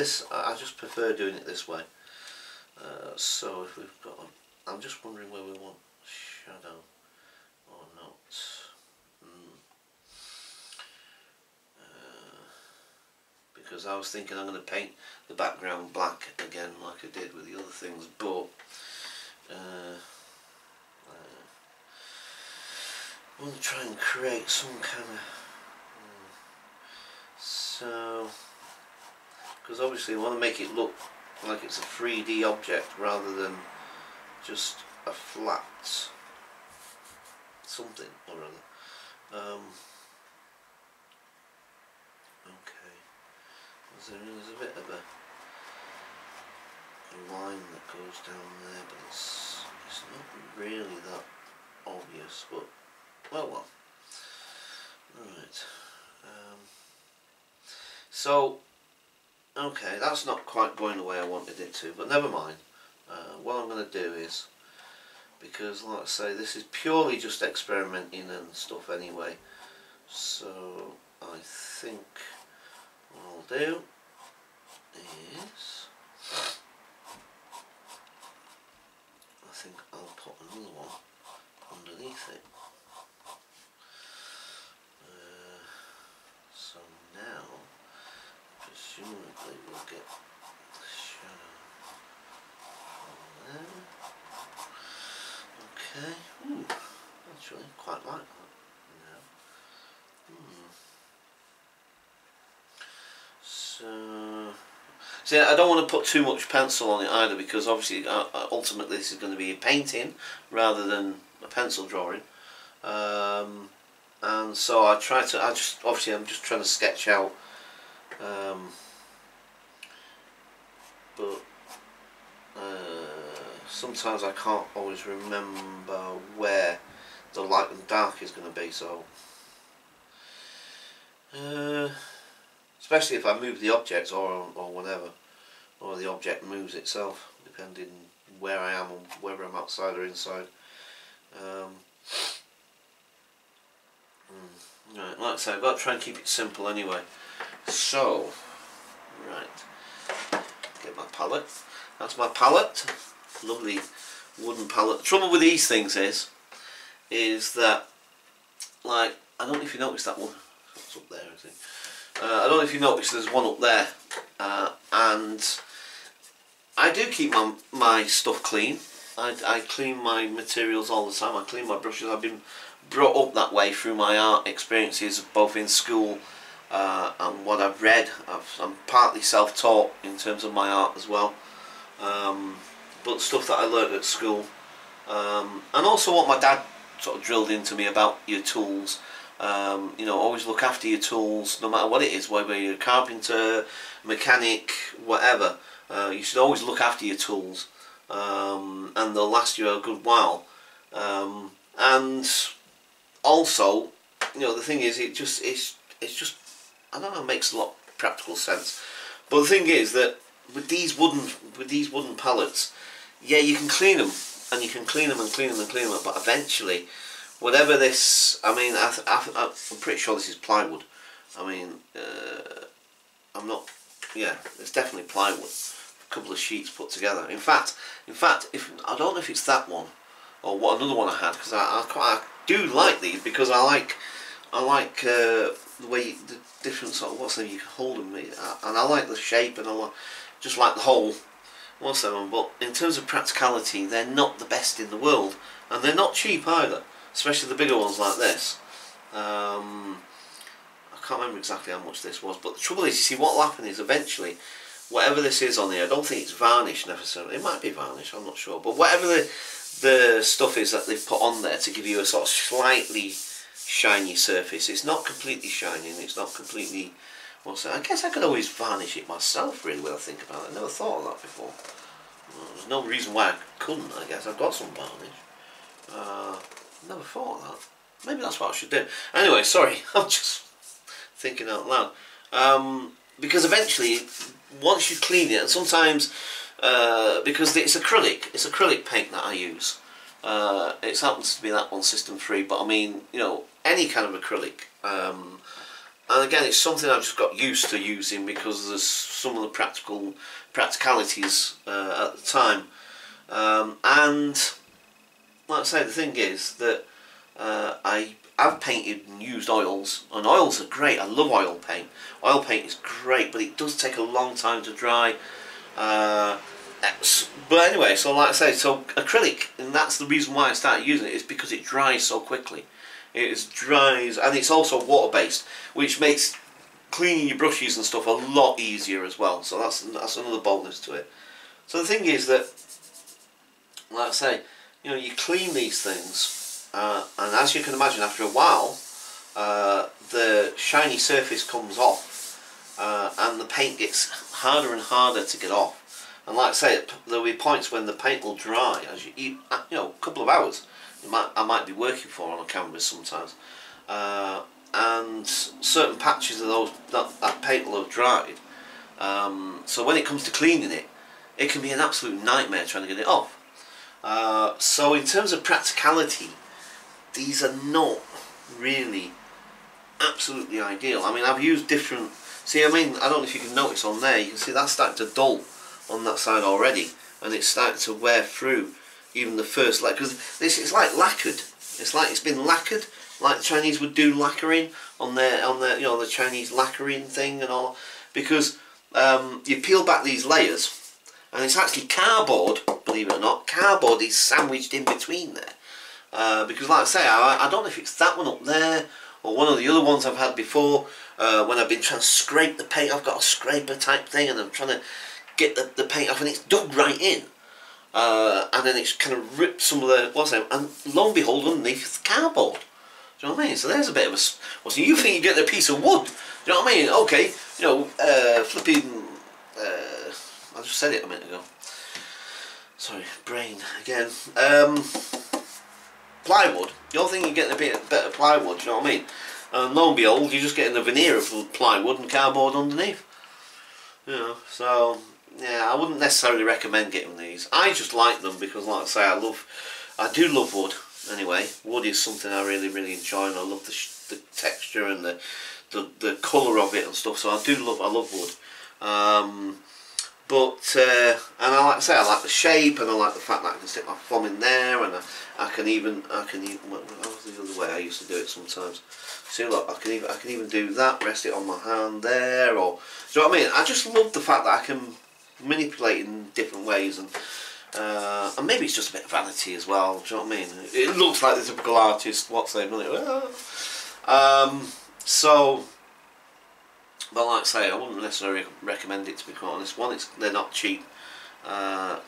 this, I just prefer doing it this way. So if we've got, I'm just wondering where we want shadow or not. Because I was thinking I'm going to paint the background black again like I did with the other things, but I want to try and create some kind of so, because obviously I want to make it look like it's a 3D object rather than just a flat something or other. Okay, there's a bit of a line that goes down there, but it's not really that obvious, but well. Alright. So, okay, that's not quite going the way I wanted it to, but never mind. What I'm going to do is, because like I say, this is purely just experimenting and stuff anyway, so I think what I'll do is, I think I'll put another one underneath it. So now, presumably we'll get the shadow on there. Okay. Ooh, actually quite like that now. So, see, I don't want to put too much pencil on it either, because obviously ultimately this is going to be a painting rather than a pencil drawing. And so I'm just trying to sketch out, but sometimes I can't always remember where the light and dark is going to be, so especially if I move the object or whatever, or the object moves itself, depending where I am and whether I'm outside or inside. Right, like I say, I've got to try and keep it simple anyway. So, right, get my palette. That's my palette, lovely wooden palette. The trouble with these things is that, like, I don't know if you noticed that one. It's up there, I think. I don't know if you noticed there's one up there, and I do keep my stuff clean. I clean my materials all the time. I clean my brushes. I've been brought up that way through my art experiences, both in school and what I've read. I'm partly self-taught in terms of my art as well, but stuff that I learnt at school, and also what my dad sort of drilled into me about your tools. You know, always look after your tools, no matter what it is, whether you're a carpenter, mechanic, whatever. You should always look after your tools, and they'll last you a good while. And also, you know, the thing is, it's just I don't know, it makes a lot of practical sense. But the thing is that with these wooden pallets, yeah, you can clean them, and you can clean them and clean them and clean them, but eventually, whatever this, I mean, I'm pretty sure this is plywood. I mean, I'm not, yeah, it's definitely plywood. A couple of sheets put together. In fact, if I don't know if it's that one or what another one I had, because I do like these, because I like the way the different sort of, what's the name, you can hold them, and I like the shape, and just like the whole, what's that one. But in terms of practicality, they're not the best in the world, and they're not cheap either, especially the bigger ones like this. I can't remember exactly how much this was, but the trouble is, you see, what will happen is eventually, whatever this is on here, I don't think it's varnish necessarily. It might be varnish, I'm not sure, but whatever the stuff is that they've put on there to give you a sort of slightly shiny surface, it's not completely shiny, and it's not completely, what's that? I guess I could always varnish it myself, really, when I think about it. I never thought of that before. Well, there's no reason why I couldn't, I guess. I've got some varnish. Never thought of that. Maybe that's what I should do. Anyway, sorry, I'm just thinking out loud. Because eventually, once you clean it, and sometimes, because it's acrylic paint that I use. It happens to be that one, System 3, but I mean, you know, any kind of acrylic. and again, it's something I've just got used to using because there's some of the practicalities at the time. And like I say, the thing is that I've painted and used oils, and oils are great. I love oil paint. Oil paint is great, but it does take a long time to dry. But anyway, so like I say, so acrylic, and that's the reason why I started using it, is because it dries so quickly. It dries, and it's also water based, which makes cleaning your brushes and stuff a lot easier as well. So that's another bonus to it. So the thing is that, like I say, you know, you clean these things, and as you can imagine, after a while, the shiny surface comes off, and the paint gets harder and harder to get off. And like I say, there'll be points when the paint will dry as you eat, you know, a couple of hours. I might be working for on a canvas sometimes, and certain patches of that paint will have dried. So when it comes to cleaning it, it can be an absolute nightmare trying to get it off. So in terms of practicality, these are not really absolutely ideal. I mean, I've used different. See, I mean, I don't know if you can notice on there. You can see that's starting to dull on that side already, and it's starting to wear through even the first layer, because this is like lacquered. It's like it's been lacquered, like the Chinese would do lacquering on their you know, the Chinese lacquering thing and all, because you peel back these layers and it's actually cardboard, believe it or not. Cardboard is sandwiched in between there, because like I say, I don't know if it's that one up there or one of the other ones I've had before, when I've been trying to scrape the paint. I've got a scraper type thing and I'm trying to get the paint off, and it's dug right in, and then it's kind of ripped some of the what's that, and lo and behold, underneath it's cardboard. Do you know what I mean? So there's a bit of a. Well, so you think you're getting a piece of wood? Do you know what I mean? Okay, you know, flipping. I just said it a minute ago. Sorry, brain again. Plywood. You're thinking you're getting a bit better plywood. Do you know what I mean? And lo and behold, you're just getting a veneer of plywood and cardboard underneath. You know, so. Yeah, I wouldn't necessarily recommend getting these. I just like them because, like I say, I do love wood. Anyway, wood is something I really enjoy, and I love the texture and the colour of it and stuff. So I love wood. And I like to say, I like the shape, and I like the fact that I can stick my thumb in there, and I can even. What was the other way I used to do it sometimes? See, look, I can even do that. Rest it on my hand there, or do you know what I mean? I just love the fact that I can manipulate in different ways, and maybe it's just a bit of vanity as well. Do you know what I mean? It looks like the typical artist. What's they doing? So, but like I say, I wouldn't necessarily recommend it, to be quite honest. One, they're not cheap.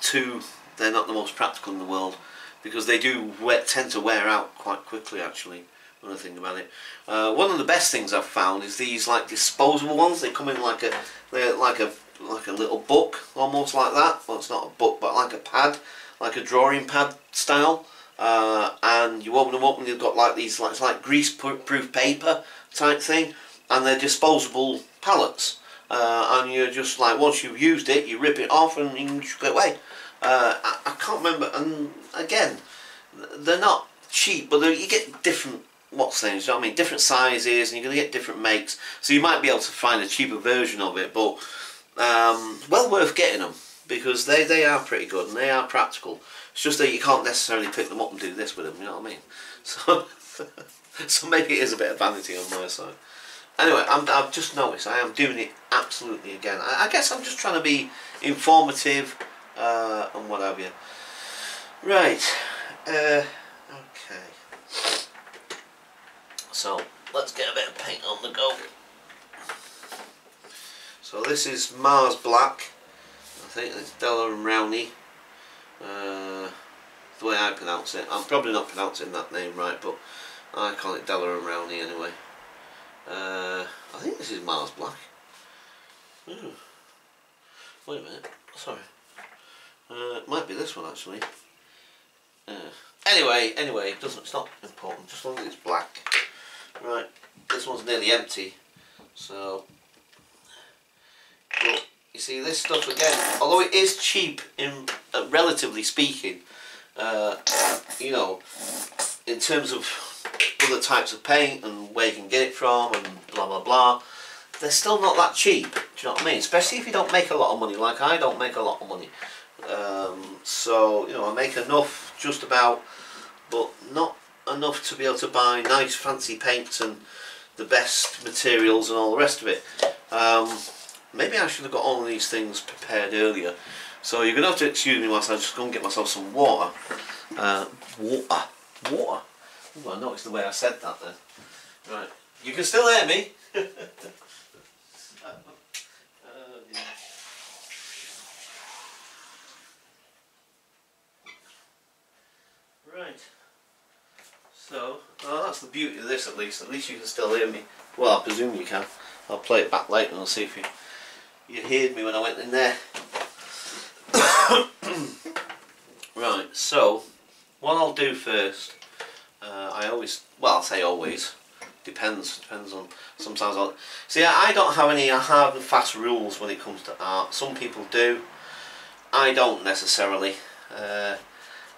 Two, they're not the most practical in the world, because they do tend to wear out quite quickly. Actually, when I think about it, one of the best things I've found is these like disposable ones. They come in like a little book, almost like that. Well, it's not a book, but like a pad, like a drawing pad style. And you open them up and you've got like these, it's like grease-proof paper type thing, and they're disposable palettes. And you're just like, once you've used it, you rip it off and you can just go away. I can't remember, and again, they're not cheap, but you get different things, you know what I mean? Different sizes, and you're going to get different makes. So you might be able to find a cheaper version of it, but well worth getting them, because they are pretty good and they are practical. It's just that you can't necessarily pick them up and do this with them, you know what I mean? So, so maybe it is a bit of vanity on my side. Anyway, I've just noticed I am doing it absolutely again. I guess I'm just trying to be informative and what have you. Right, okay. So let's get a bit of paint on the go. So this is Mars Black. I think it's Della and Rowney. The way I pronounce it. I'm probably not pronouncing that name right, but I call it Della and Rowney anyway. I think this is Mars Black. Ooh. Wait a minute. Sorry. It might be this one actually. Anyway, it's not important. Just as long as it's black. Right. This one's nearly empty. So. But you see, this stuff again, although it is cheap in relatively speaking, you know, in terms of other types of paint and where you can get it from and blah blah blah, they're still not that cheap. Do you know what I mean? Especially if you don't make a lot of money, like I don't make a lot of money. So you know, I make enough just about, but not enough to be able to buy nice fancy paints and the best materials and all the rest of it. Maybe I should have got all of these things prepared earlier. So you're going to have to excuse me whilst I just go and get myself some water. Water. Oh, I noticed the way I said that then. Right, you can still hear me. Yeah. Right. So, well, that's the beauty of this at least. At least you can still hear me. Well, I presume you can. I'll play it back later and I'll see if you heard me when I went in there. Right, so what I'll do first, I'll say always, depends on, sometimes I'll, see I don't have any hard and fast rules when it comes to art. Some people do, I don't necessarily.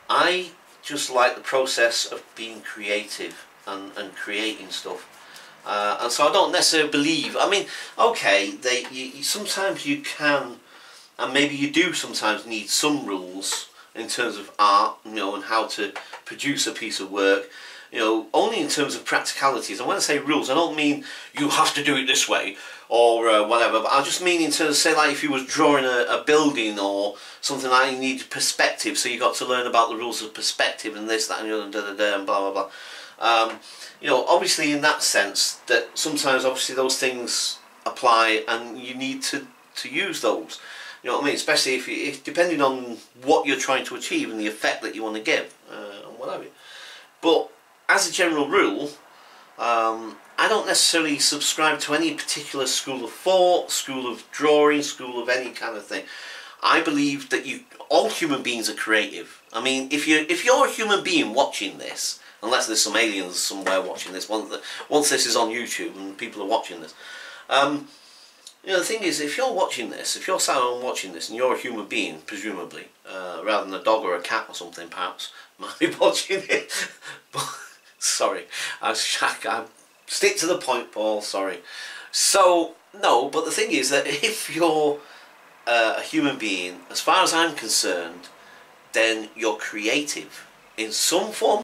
I just like the process of being creative and creating stuff. And so I don't necessarily believe, I mean, okay, sometimes you can, and maybe you do sometimes need some rules in terms of art, you know, and how to produce a piece of work, you know, only in terms of practicalities. And when I say rules, I don't mean you have to do it this way or whatever, but I just mean in terms of, say, like if you was drawing a building or something like, you need perspective, so you got to learn about the rules of perspective and this, that and the other, and blah blah blah. You know, obviously in that sense, that sometimes obviously those things apply and you need to use those. You know what I mean? Especially if depending on what you're trying to achieve and the effect that you want to give, and whatever. But as a general rule, I don't necessarily subscribe to any particular school of thought, school of drawing, school of any kind of thing. I believe that all human beings are creative. I mean, if you're a human being watching this, unless there's some aliens somewhere watching this, once this is on YouTube and people are watching this, you know, the thing is, if you're watching this, if you're sat home watching this and you're a human being, presumably, rather than a dog or a cat or something perhaps, might be watching it, but, sorry, I stick to the point, Paul, sorry. So, no, but the thing is that if you're a human being, as far as I'm concerned, then you're creative in some form